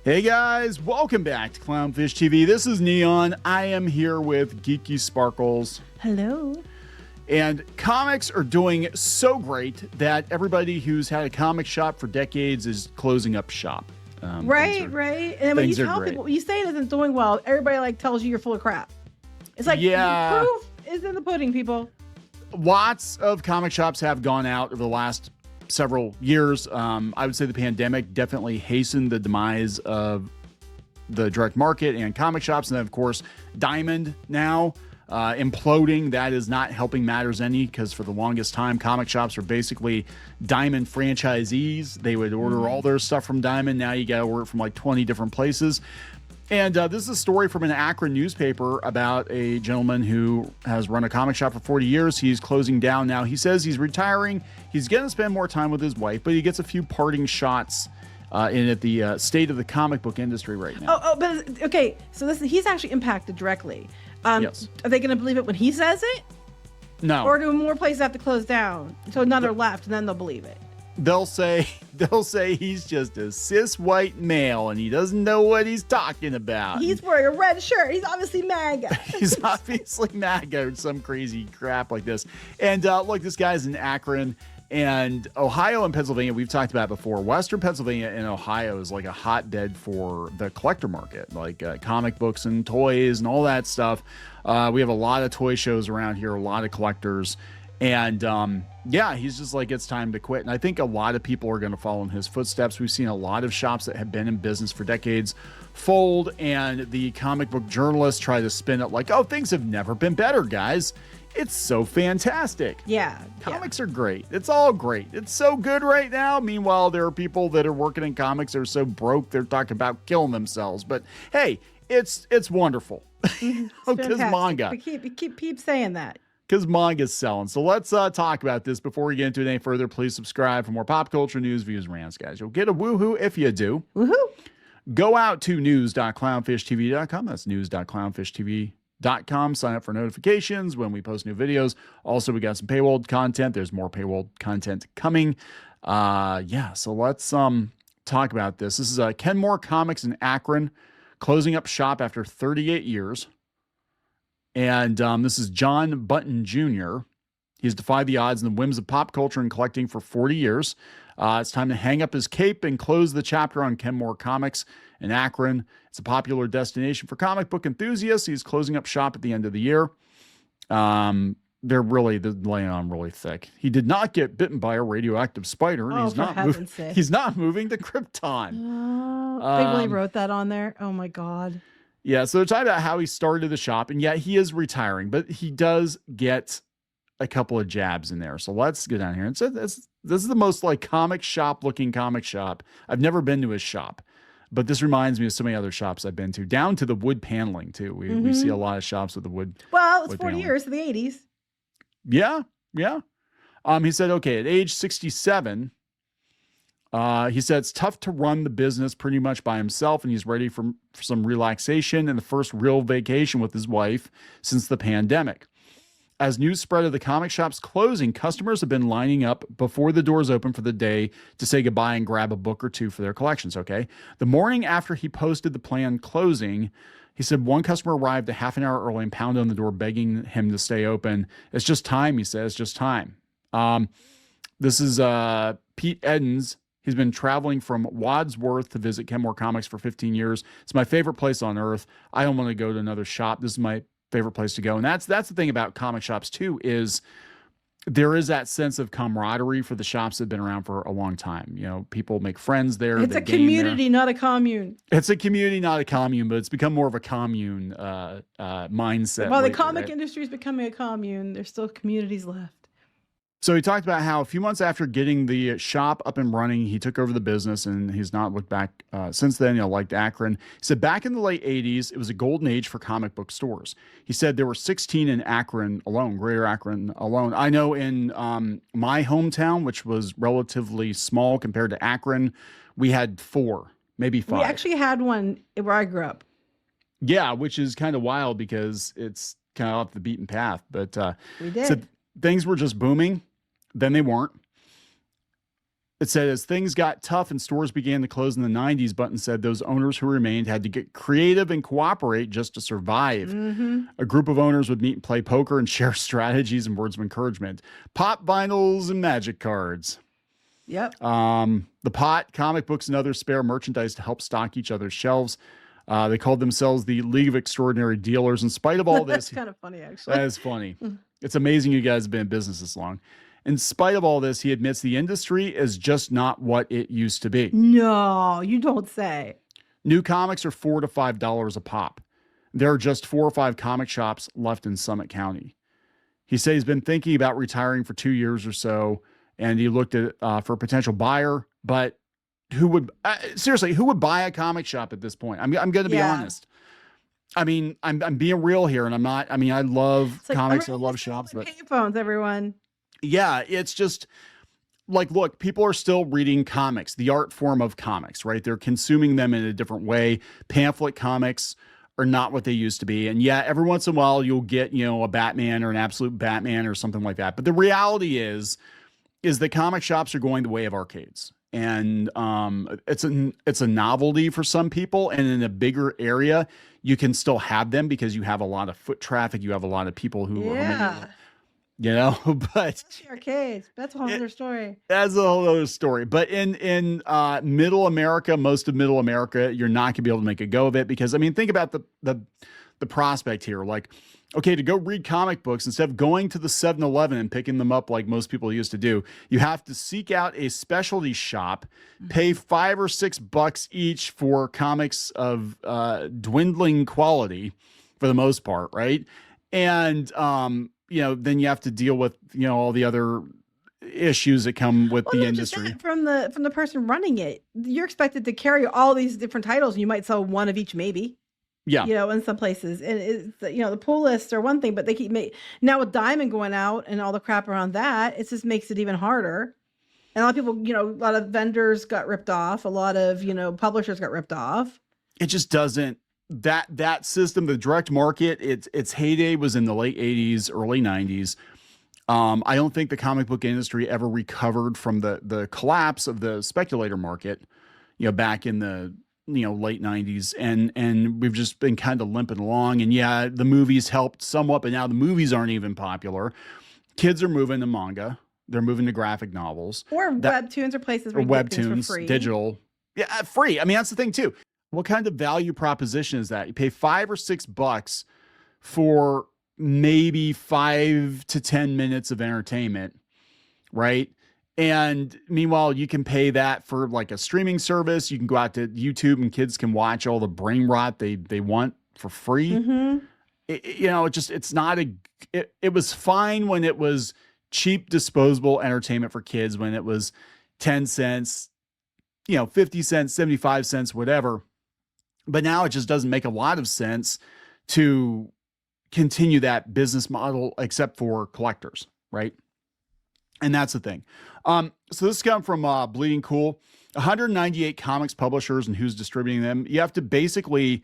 Hey guys, welcome back to Clownfish TV. This is Kneon. I am here with Geeky Sparkles. Hello. And comics are doing so great that everybody who's had a comic shop for decades is closing up shop. Right. And then when you tell people, when you say it isn't doing well, everybody tells you you're full of crap. It's like, yeah, proof is in the pudding, people. Lots of comic shops have gone out over the last several years. I would say the pandemic definitely hastened the demise of the direct market and comic shops. And then, of course, Diamond now imploding. That is not helping matters any, because for the longest time, comic shops are basically Diamond franchisees. They would order all their stuff from Diamond. Now you got to order it from like 20 different places. And this is a story from an Akron newspaper about a gentleman who has run a comic shop for 40 years. He's closing down now. He says he's retiring. He's going to spend more time with his wife, but he gets a few parting shots in at the state of the comic book industry right now. But okay. So he's actually impacted directly. Yes. Are they going to believe it when he says it? No. Or do more places have to close down so none are left, and then they'll believe it? They'll say he's just a cis white male and he doesn't know what he's talking about. He's wearing a red shirt. He's obviously MAGA. He's obviously MAGA or some crazy crap like this. And look, this guy's in Akron, and Ohio and Pennsylvania, we've talked about before. Western Pennsylvania and Ohio is like a hotbed for the collector market, like comic books and toys and all that stuff. We have a lot of toy shows around here, a lot of collectors. And yeah, he's just like, it's time to quit. And I think a lot of people are going to follow in his footsteps. We've seen a lot of shops that have been in business for decades fold, and the comic book journalists try to spin it like, oh, things have never been better, guys. It's so fantastic. Yeah. Comics are great. It's all great. It's so good right now. Meanwhile, there are people that are working in comics that are so broke they're talking about killing themselves. But hey, it's wonderful. Because manga. Keep saying that. Because manga's selling. So let's talk about this. Before we get into it any further, please subscribe for more pop culture news, views, and rants, guys. You'll get a woohoo if you do. Woohoo! Go out to news.clownfishtv.com. That's news.clownfishtv.com. Sign up for notifications when we post new videos. Also, we got some paywall content. There's more paywall content coming. Yeah, so let's talk about this. This is Kenmore Comics in Akron, closing up shop after 38 years. And this is John Button Jr. He's defied the odds and the whims of pop culture and collecting for 40 years. It's time to hang up his cape and close the chapter on Kenmore Comics in Akron. It's a popular destination for comic book enthusiasts. He's closing up shop at the end of the year. They're laying on really thick. He did not get bitten by a radioactive spider. And he's not moving to Krypton. They really wrote that on there. Oh my God. Yeah, so they're talking about how he started the shop, and yet he is retiring, but he does get a couple of jabs in there. So let's go down here. And so this is the most like comic shop looking comic shop. I've never been to his shop, but this reminds me of so many other shops I've been to, down to the wood paneling too. We see a lot of shops with the wood. Well, it's 40 years, in the 80s. Yeah. He said, okay, at age 67, he said it's tough to run the business pretty much by himself, and he's ready for some relaxation and the first real vacation with his wife since the pandemic. As news spread of the comic shop's closing, customers have been lining up before the doors open for the day to say goodbye and grab a book or two for their collections, okay? The morning after he posted the planned closing, he said one customer arrived a half an hour early and pounded on the door begging him to stay open. It's just time, he says, just time. This is Pete Edens. He's been traveling from Wadsworth to visit Kenmore Comics for 15 years. It's my favorite place on earth. I don't want to go to another shop. This is my favorite place to go. And that's the thing about comic shops too, is there is that sense of camaraderie for the shops that have been around for a long time. You know, people make friends there. It's a community, not a commune. It's a community, not a commune, but it's become more of a commune mindset. While the comic industry is becoming a commune, there's still communities left. So he talked about how a few months after getting the shop up and running, he took over the business, and he's not looked back since then. Liked Akron. He said back in the late 80s, it was a golden age for comic book stores. He said there were 16 in Akron alone, Greater Akron alone. I know in my hometown, which was relatively small compared to Akron, we had 4, maybe 5. We actually had one where I grew up. Yeah, which is kind of wild because it's kind of off the beaten path. But we did. So things were just booming. Then they weren't. It said, as things got tough and stores began to close in the 90s, Button said those owners who remained had to get creative and cooperate just to survive. A group of owners would meet and play poker and share strategies and words of encouragement. Pop vinyls and magic cards. Yep. The pot, comic books, and other spare merchandise to help stock each other's shelves. They called themselves the League of Extraordinary Dealers. In spite of all this, that's kind of funny, actually. That is funny. It's amazing you guys have been in business this long. In spite of all this, he admits the industry is just not what it used to be. No, you don't say. New comics are $4 to $5 a pop. There are just 4 or 5 comic shops left in Summit County. He said he's been thinking about retiring for 2 years or so, and he looked at for a potential buyer. But who would seriously? Who would buy a comic shop at this point? I'm going to be honest. I mean, I'm being real here, and I'm not. I mean, I love comics. I love shops, but payphones, everyone. Yeah, it's just like, look, people are still reading comics, the art form of comics, right? They're consuming them in a different way. Pamphlet comics are not what they used to be. And yeah, every once in a while you'll get, a Batman or an absolute Batman or something like that. But the reality is that comic shops are going the way of arcades. And it's a novelty for some people. And in a bigger area, you can still have them because you have a lot of foot traffic. You have a lot of people who are but arcades, that's a whole other story. That's a whole other story. But in middle America, most of middle America, you're not gonna be able to make a go of it because, I mean, think about the prospect here. Like, okay, to go read comic books, instead of going to the 7-Eleven and picking them up like most people used to do, you have to seek out a specialty shop, pay $5 or $6 each for comics of dwindling quality for the most part, right? And then you have to deal with, all the other issues that come with the industry. Just from the person running it, you're expected to carry all these different titles, and you might sell one of each, maybe. Yeah. In some places, and it's, the pull lists are one thing, but they keep now with Diamond going out and all the crap around that, it just makes it even harder. And a lot of people, a lot of vendors got ripped off. A lot of, publishers got ripped off. It just doesn't. That system, the direct market, its heyday was in the late 80s, early 90s. I don't think the comic book industry ever recovered from the collapse of the speculator market, back in the late 90s, and we've just been kind of limping along. And yeah, the movies helped somewhat, but now the movies aren't even popular. Kids are moving to manga, they're moving to graphic novels or webtoons or places where webtoons, free. Digital, free. I mean, that's the thing too. What kind of value proposition is that? You pay $5 or $6 for maybe 5 to 10 minutes of entertainment, right? And meanwhile, you can pay that for like a streaming service. You can go out to YouTube and kids can watch all the brain rot they want for free. Mm-hmm. It was fine when it was cheap, disposable entertainment for kids, when it was 10 cents, 50 cents, 75 cents, whatever. But now it just doesn't make a lot of sense to continue that business model except for collectors, right? And that's the thing. So this comes from Bleeding Cool. 198 comics publishers and who's distributing them. You have to basically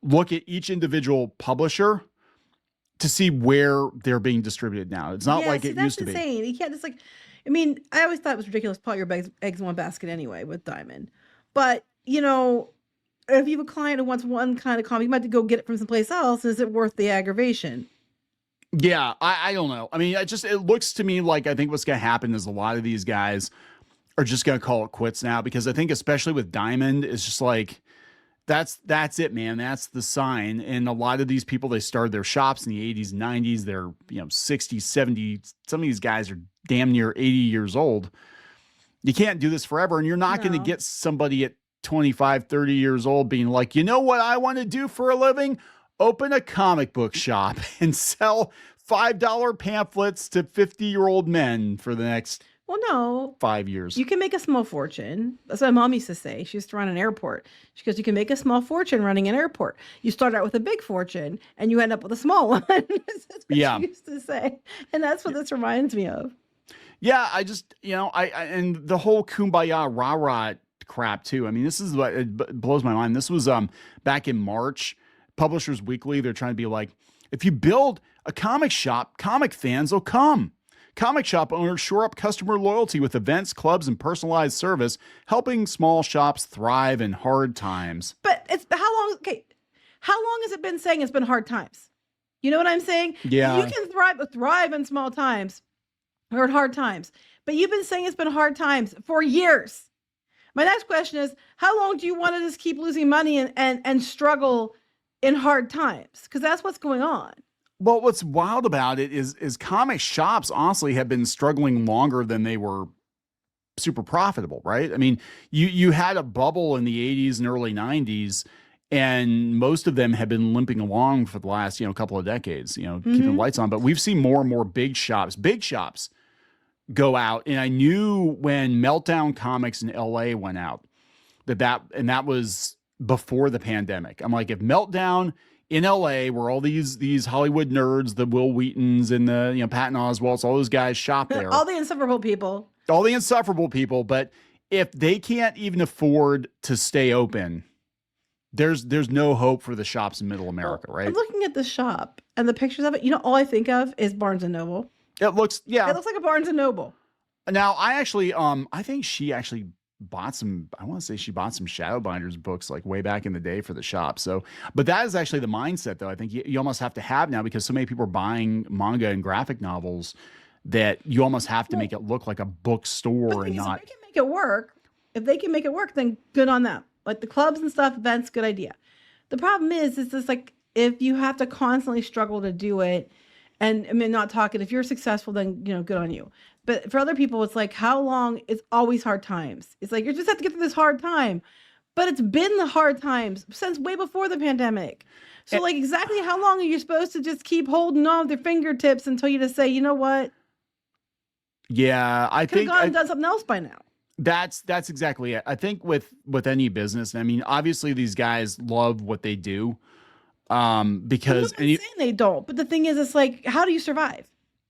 look at each individual publisher to see where they're being distributed now. It's not like it used to be. That's insane. You can't just I always thought it was ridiculous to put your eggs in one basket anyway with Diamond. But, if you have a client who wants one kind of comic, you might have to go get it from someplace else. Is it worth the aggravation? Yeah, I don't know. I mean, it looks to me like I think what's going to happen is a lot of these guys are just going to call it quits now, because I think especially with Diamond, it's just like, that's it, man. That's the sign. And a lot of these people, they started their shops in the 80s, 90s. They're, 60, 70. Some of these guys are damn near 80 years old. You can't do this forever. And you're not going to get somebody at 25, 30 years old being like, you know what I want to do for a living? Open a comic book shop and sell $5 pamphlets to 50-year-old men for the next 5 years. You can make a small fortune. That's what my mom used to say. She used to run an airport. She goes, you can make a small fortune running an airport. You start out with a big fortune and you end up with a small one. That's what she used to say. And that's what this reminds me of. Yeah, I just, and the whole kumbaya rah-rah crap too. I mean, this is what it blows my mind. This was back in March. Publishers Weekly, they're trying to be like, if you build a comic shop, comic fans will come. Comic shop owners shore up customer loyalty with events, clubs, and personalized service, helping small shops thrive in hard times. But it's how long? Okay, how long has it been saying it's been hard times? You know what I'm saying? Yeah. You can thrive in small times or at hard times, but you've been saying it's been hard times for years. My next question is, how long do you want to just keep losing money and struggle in hard times? Because that's what's going on. Well, what's wild about it is comic shops honestly have been struggling longer than they were super profitable, right? I mean, you had a bubble in the 80s and early 90s, and most of them have been limping along for the last, couple of decades, keeping the lights on. But we've seen more and more big shops go out. And I knew when Meltdown Comics in LA went out that was before the pandemic. I'm like, if Meltdown in LA, where all these Hollywood nerds, the Will Wheatons and the Patton Oswalts, all those guys shop there, all the insufferable people, but if they can't even afford to stay open, there's no hope for the shops in Middle America, right? I'm looking at the shop and the pictures of it. All I think of is Barnes and Noble. It looks like a Barnes and Noble. Now, I think she actually bought some, I want to say she bought some Shadowbinders books like way back in the day for the shop. So, but that is actually the mindset though. I think you almost have to have now, because so many people are buying manga and graphic novels that you almost have to make it look like a bookstore and not. If they can make it work, then good on them. Like the clubs and stuff, events, good idea. The problem is this like, if you have to constantly struggle to do it, and I mean, not talking, if you're successful, then, good on you. But for other people, it's like, how long? It's always hard times. It's like, you just have to get through this hard time. But it's been the hard times since way before the pandemic. So like, exactly how long are you supposed to just keep holding on with your fingertips until you just say, you know what? Yeah, I think I've done something else by now. That's exactly it. I think with any business, I mean, obviously these guys love what they do. Because I'm not saying they don't, but the thing is, it's like, how do you survive?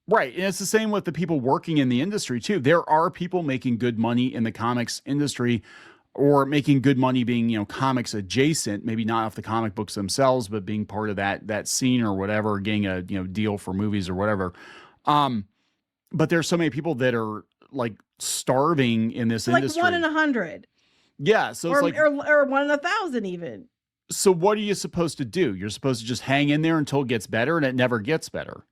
Right. And it's the same with the people working in the industry too. There are people making good money in the comics industry, or making good money being, comics adjacent, maybe not off the comic books themselves, but being part of that scene or whatever, getting a, deal for movies or whatever. But there's so many people that are like starving in this industry. Like 1 in 100. Yeah. So it's or 1 in 1,000 even. So what are you supposed to do? You're supposed to just hang in there until it gets better, and it never gets better.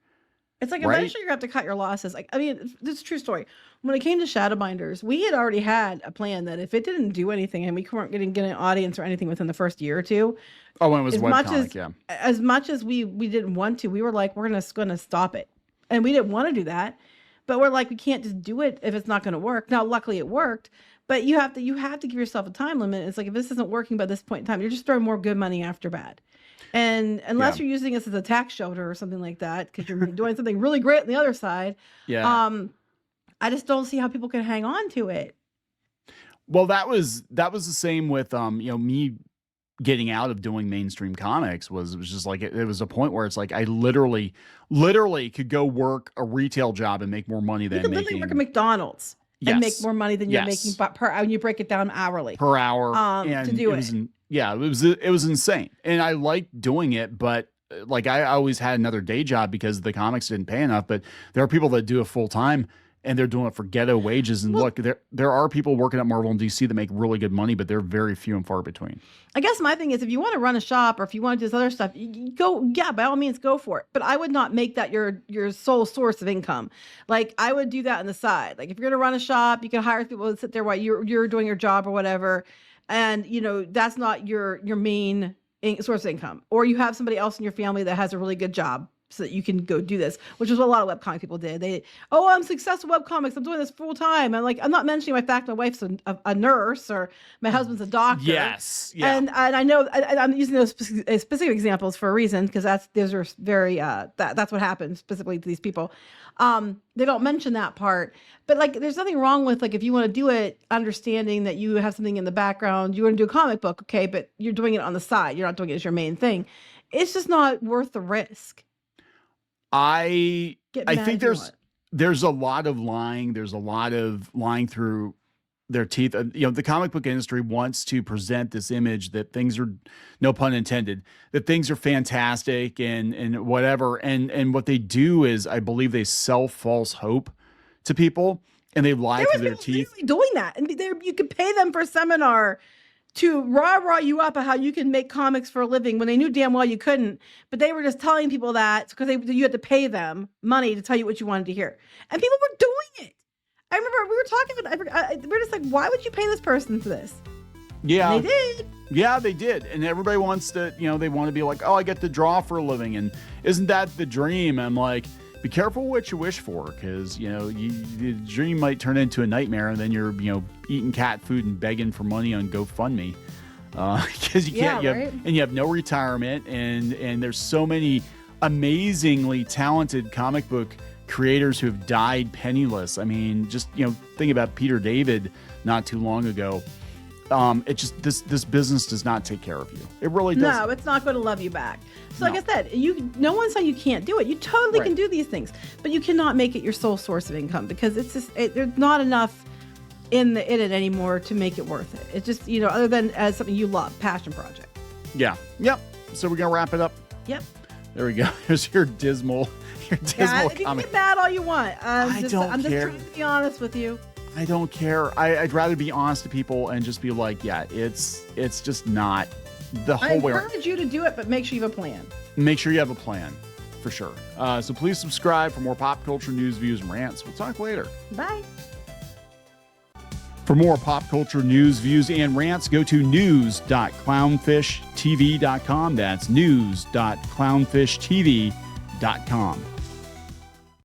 It's like, eventually you're going to have to cut your losses. Like, I mean, this is a true story. When it came to Shadowbinders, we had already had a plan that if it didn't do anything and we weren't going to get an audience or anything within the first year or two. Oh, when it was webcomic, yeah. As much as we didn't want to, we were like, we're going to stop it. And we didn't want to do that. But we're like, we can't just do it if it's not going to work. Now, luckily it worked. But you have to give yourself a time limit. It's like, if this isn't working by this point in time, you're just throwing more good money after bad. And unless you're using this as a tax shelter or something like that, because you're doing something really great on the other side, I just don't see how people can hang on to it. Well, that was the same with me getting out of doing mainstream comics. Was just like it was a point where it's like I literally could go work a retail job and make more money than you could literally work at McDonald's. Yes. And make more money than you're making per hour. And you break it down hourly. Per hour. And to do it. It was insane. And I liked doing it, but like I always had another day job because the comics didn't pay enough. But there are people that do it full time, and they're doing it for ghetto wages. And look, there are people working at Marvel and DC that make really good money, but they're very few and far between. I guess my thing is, if you want to run a shop or if you want to do this other stuff, you go, by all means, go for it. But I would not make that your sole source of income. Like, I would do that on the side. Like, if you're going to run a shop, you can hire people to sit there while you're doing your job or whatever. And, that's not your main source of income. Or you have somebody else in your family that has a really good job, so that you can go do this, which is what a lot of webcomic people did. I'm successful webcomics. I'm doing this full time. And like, I'm not mentioning my fact my wife's a nurse or my husband's a doctor. Yes. Yeah. And I know I'm using those specific examples for a reason, because those are very, that's what happens specifically to these people. They don't mention that part, but like, there's nothing wrong with, like, if you want to do it, understanding that you have something in the background, you want to do a comic book. Okay. But you're doing it on the side. You're not doing it as your main thing. It's just not worth the risk. I think there's a lot of lying. There's a lot of lying through their teeth. The comic book industry wants to present this image that things are, no pun intended, that things are fantastic and whatever. And what they do is, I believe they sell false hope to people and they lie There through their was people teeth. literally doing that, and you could pay them for a seminar to rah you up on how you can make comics for a living when they knew damn well you couldn't. But they were just telling people that because you had to pay them money to tell you what you wanted to hear, and people were doing it. I remember we were talking. We were just like, why would you pay this person for this? Yeah, And they did. Yeah, they did. And everybody wants to, they want to be like, oh, I get to draw for a living. And isn't that the dream? I'm like, be careful what you wish for, because, the dream might turn into a nightmare, and then you're, eating cat food and begging for money on GoFundMe. Because you can't, you have no retirement. And there's so many amazingly talented comic book creators who have died penniless. I mean, just, think about Peter David not too long ago. It just this business does not take care of you. It really doesn't. No, it's not going to love you back. So like I said, no one's saying you can't do it. You totally can do these things, but you cannot make it your sole source of income because it's just there's not enough in it anymore to make it worth it. It's just other than as something you love, passion project. Yeah. Yep. So we're gonna wrap it up. Yep. There we go. Here's your dismal You can get mad all you want. I'm just trying to be honest with you. I don't care. I'd rather be honest to people and just be like, yeah, it's just not the whole way. I encourage you to do it, but make sure you have a plan. Make sure you have a plan, for sure. So please subscribe for more pop culture news, views, and rants. We'll talk later. Bye. For more pop culture news, views, and rants, go to news.clownfishtv.com. That's news.clownfishtv.com.